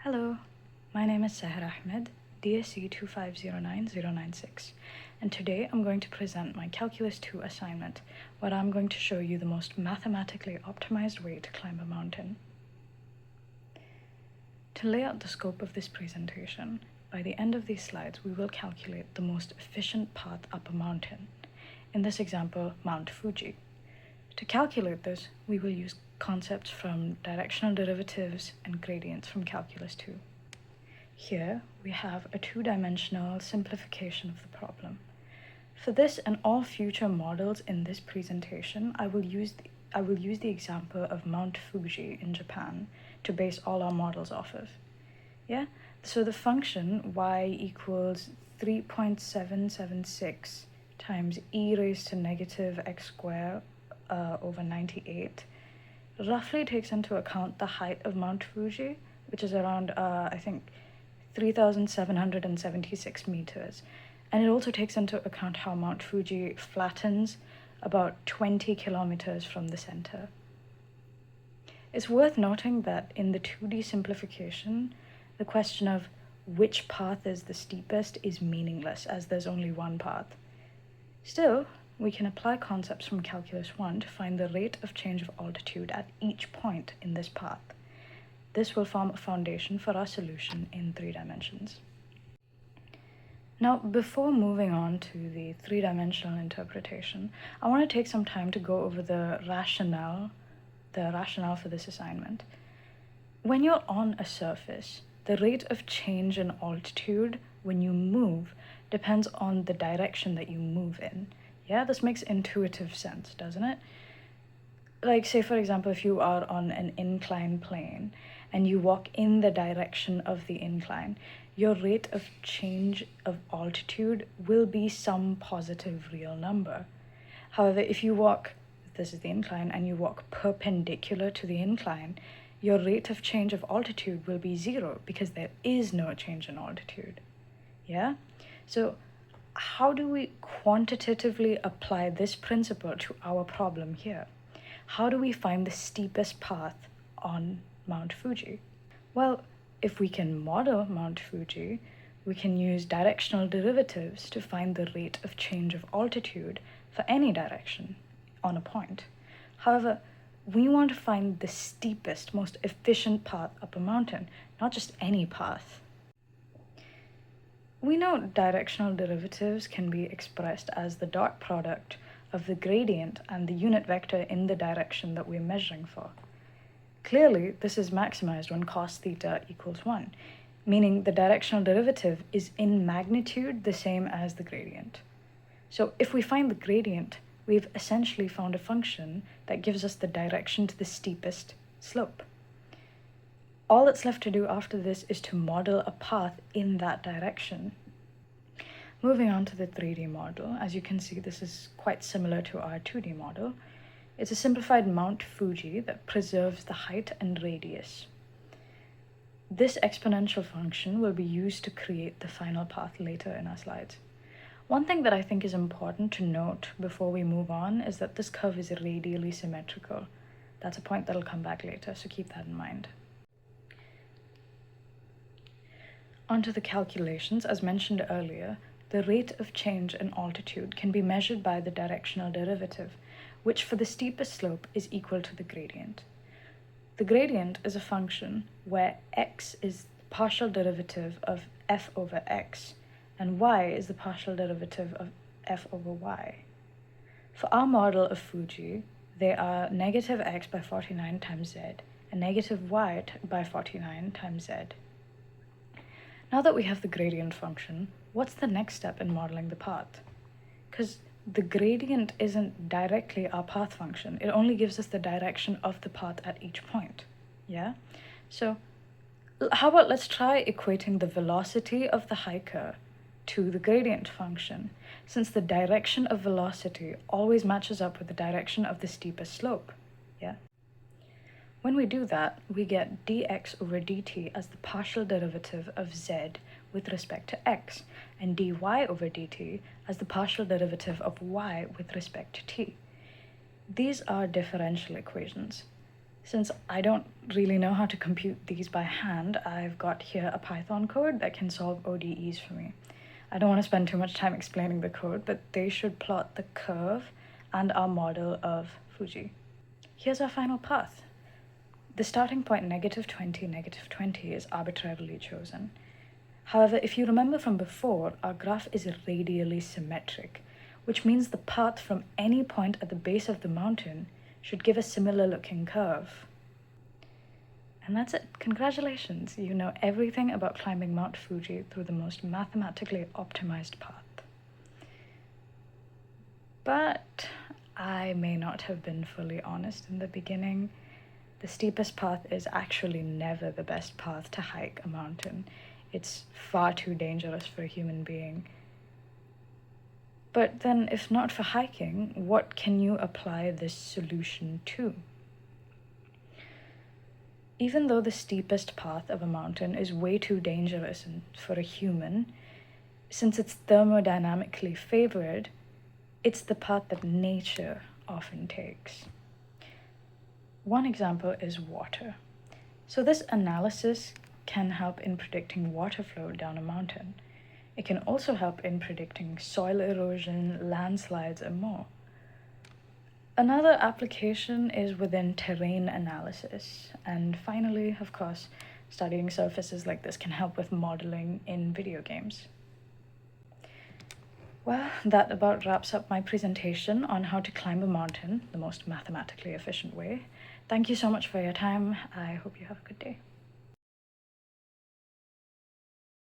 Hello, my name is Seher Ahmed, BSC1309096, and today I'm going to present my Calculus 2 assignment, where I'm going to show you the most mathematically optimized way to climb a mountain. To lay out the scope of this presentation, by the end of these slides, we will calculate the most efficient path up a mountain. In this example, Mount Fuji. To calculate this, we will use concepts from directional derivatives and gradients from Calculus 2. Here, we have a two-dimensional simplification of the problem. For this and all future models in this presentation, I will use the example of Mount Fuji in Japan to base all our models off of. Yeah? So the function y equals 3.776 times e raised to negative x squared over 98 roughly takes into account the height of Mount Fuji, which is around, 3,776 meters. And it also takes into account how Mount Fuji flattens about 20 kilometers from the center. It's worth noting that in the 2D simplification, the question of which path is the steepest is meaningless, as there's only one path. Still, we can apply concepts from Calculus 1 to find the rate of change of altitude at each point in this path. This will form a foundation for our solution in 3 dimensions. Now, before moving on to the 3-dimensional interpretation, I want to take some time to go over the rationale for this assignment. When you're on a surface, the rate of change in altitude when you move depends on the direction that you move in. Yeah, this makes intuitive sense, doesn't it? Like, say, for example, if you are on an inclined plane and you walk in the direction of the incline, your rate of change of altitude will be some positive real number. However, if this is the incline, and you walk perpendicular to the incline, your rate of change of altitude will be 0 because there is no change in altitude. Yeah? So, how do we quantitatively apply this principle to our problem here? How do we find the steepest path on Mount Fuji? Well, if we can model Mount Fuji, we can use directional derivatives to find the rate of change of altitude for any direction on a point. However, we want to find the steepest, most efficient path up a mountain, not just any path. We know directional derivatives can be expressed as the dot product of the gradient and the unit vector in the direction that we're measuring for. Clearly, this is maximized when cos theta equals 1, meaning the directional derivative is in magnitude the same as the gradient. So if we find the gradient, we've essentially found a function that gives us the direction to the steepest slope. All that's left to do after this is to model a path in that direction. Moving on to the 3D model, as you can see, this is quite similar to our 2D model. It's a simplified Mount Fuji that preserves the height and radius. This exponential function will be used to create the final path later in our slides. One thing that I think is important to note before we move on is that this curve is radially symmetrical. That's a point that'll come back later, so keep that in mind. Onto the calculations. As mentioned earlier, the rate of change in altitude can be measured by the directional derivative, which for the steepest slope is equal to the gradient. The gradient is a function where x is the partial derivative of f over x, and y is the partial derivative of f over y. For our model of Fuji, they are negative x by 49 times z and negative y by 49 times z. Now that we have the gradient function, what's the next step in modeling the path? Because the gradient isn't directly our path function. It only gives us the direction of the path at each point. Yeah? So how about let's try equating the velocity of the hiker to the gradient function, since the direction of velocity always matches up with the direction of the steepest slope. Yeah? When we do that, we get dx over dt as the partial derivative of z with respect to x, and dy over dt as the partial derivative of y with respect to t. These are differential equations. Since I don't really know how to compute these by hand, I've got here a Python code that can solve ODEs for me. I don't want to spend too much time explaining the code, but they should plot the curve and our model of Fuji. Here's our final path. The starting point -20, -20 is arbitrarily chosen. However, if you remember from before, our graph is radially symmetric, which means the path from any point at the base of the mountain should give a similar looking curve. And that's it. Congratulations, you know everything about climbing Mount Fuji through the most mathematically optimized path. But I may not have been fully honest in the beginning. The steepest path is actually never the best path to hike a mountain. It's far too dangerous for a human being. But then, if not for hiking, what can you apply this solution to? Even though the steepest path of a mountain is way too dangerous for a human, since it's thermodynamically favored, it's the path that nature often takes. One example is water. So this analysis can help in predicting water flow down a mountain. It can also help in predicting soil erosion, landslides, and more. Another application is within terrain analysis. And finally, of course, studying surfaces like this can help with modeling in video games. Well, that about wraps up my presentation on how to climb a mountain the most mathematically efficient way. Thank you so much for your time. I hope you have a good day.